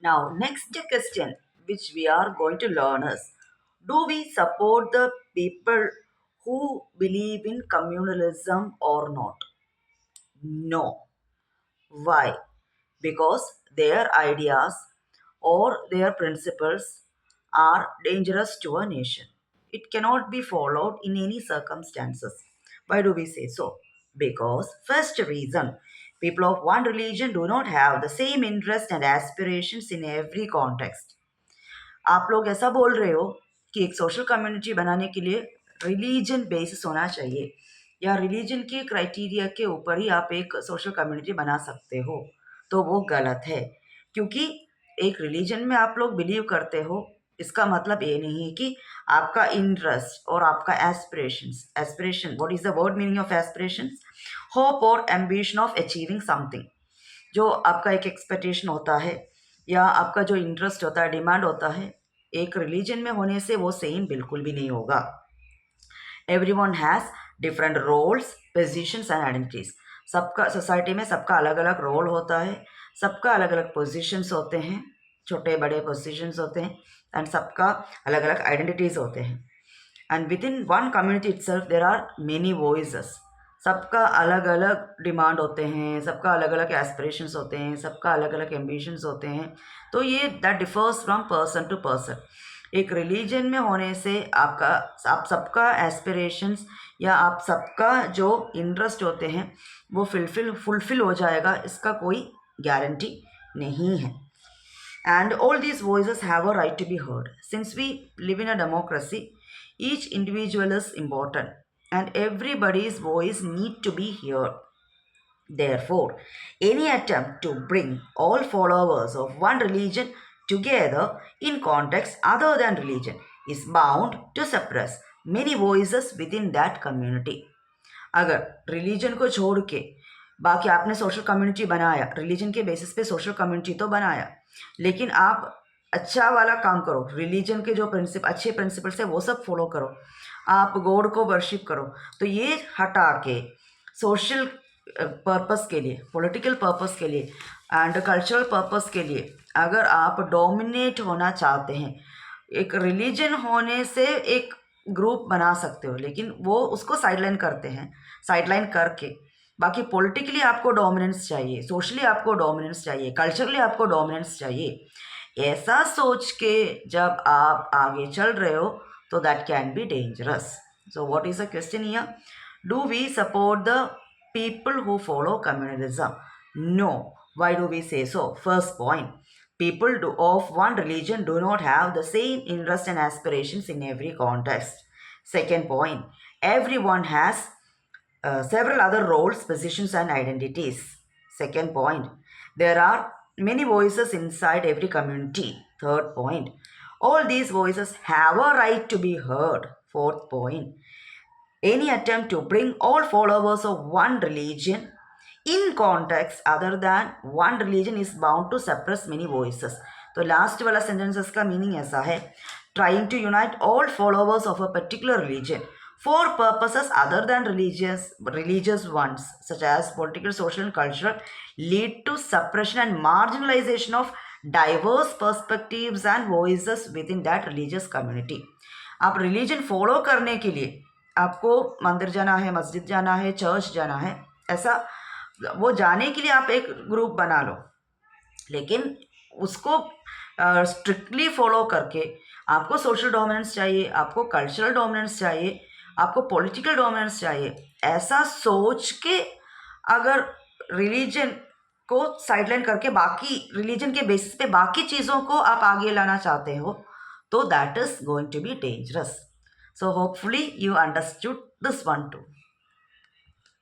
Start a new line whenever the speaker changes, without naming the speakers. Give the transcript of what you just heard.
Now, next question which we are going to learn is, do we support the people who believe in communalism or not? No. Why? Because their ideas or their principles are dangerous to a nation. It cannot be followed in any circumstances. Why do we say so? Because, first reason, people of one religion do not have the same interest and aspirations in every context. आप लोग ऐसा बोल रहे हो कि एक social community बनाने के लिए रिलीजन बेसिस होना चाहिए या रिलीजन के क्राइटेरिया के ऊपर ही आप एक सोशल कम्युनिटी बना सकते हो, तो वो गलत है। क्योंकि एक रिलीजन में आप लोग बिलीव करते हो, इसका मतलब ये नहीं है कि आपका इंटरेस्ट और आपका aspiration, what is the word meaning of aspirations? Hope और एम्बिशन ऑफ अचीविंग समथिंग। जो आपका एक एक्सपेक्टेशन होता है या आपका जो इंटरेस्ट होता है, डिमांड होता है, एक रिलीजन में होने से वो सेम बिल्कुल भी नहीं होगा। Everyone has different roles, positions and identities. सबका सोसाइटी में सबका अलग अलग रोल होता है, सबका अलग अलग पोजीशंस होते हैं, छोटे बड़े पोजीशंस होते हैं, एंड सबका अलग अलग आइडेंटिटीज होते हैं। And within one community itself there are many voices. सबका अलग अलग डिमांड होते हैं, सबका अलग अलग एस्पिरेशंस होते हैं, सबका अलग अलग एम्बिशंस होते हैं। तो ये that differs from person to person. एक रिलीजन में होने से आप सबका एस्पिरेशंस या आप सबका जो इंटरेस्ट होते हैं वो फुलफिल हो जाएगा, इसका कोई गारंटी नहीं है। And all these voices have a right to be heard. Since we live in a democracy, each individual is important and everybody's voice need to be heard. Therefore, any attempt to bring all followers of one religion together in context other than religion is bound to suppress many voices within that community. अगर religion को छोड़ के बाकी आपने social community बनाया, religion के basis पे social community तो बनाया, लेकिन आप अच्छा वाला काम करो, रिलीजन के जो अच्छे प्रिंसिपल्स है वो सब फॉलो करो, आप गॉड को वर्शिप करो, तो ये हटा के सोशल पर्पस के लिए, पॉलिटिकल पर्पस के लिए एंड कल्चरल पर्पस के लिए अगर आप डोमिनेट होना चाहते हैं, एक रिलीजन होने से एक ग्रुप बना सकते हो, लेकिन वो उसको साइडलाइन करते हैं, साइडलाइन करके बाकी पॉलिटिकली आपको डोमिनेंस चाहिए, सोशली आपको डोमिनेंस चाहिए, कल्चरली आपको डोमिनेंस चाहिए। ऐसा सोच के जब आप आगे चल रहे हो तो that can be dangerous. So what is the question here? Do we support the people who follow communalism? No. Why do we say so? First point, people of one religion do not have the same interests and aspirations in every context. Second point, everyone has several other roles, positions, and identities. Second point, there are many voices inside every community. Third point, all these voices have a right to be heard. Fourth point, any attempt to bring all followers of one religion in context other than one religion is bound to suppress many voices. तो last वाला sentences का meaning ऐसा है, trying to unite all followers of a particular religion for purposes other than religious ones such as political, social and cultural lead to suppression and marginalization of diverse perspectives and voices within that religious community. आप religion follow करने के लिए आपको मंदिर जाना है, मस्जिद जाना है, चर्च जाना है, ऐसा वो जाने के लिए आप एक ग्रुप बना लो, लेकिन उसको स्ट्रिक्टली फॉलो करके आपको सोशल डोमिनेंस चाहिए, आपको कल्चरल डोमिनेंस चाहिए, आपको पॉलिटिकल डोमिनेंस चाहिए, ऐसा सोच के अगर रिलीजन को साइडलाइन करके बाकी रिलीजन के बेसिस पे बाकी चीज़ों को आप आगे लाना चाहते हो, तो that is going to be dangerous. So hopefully you understood this one too.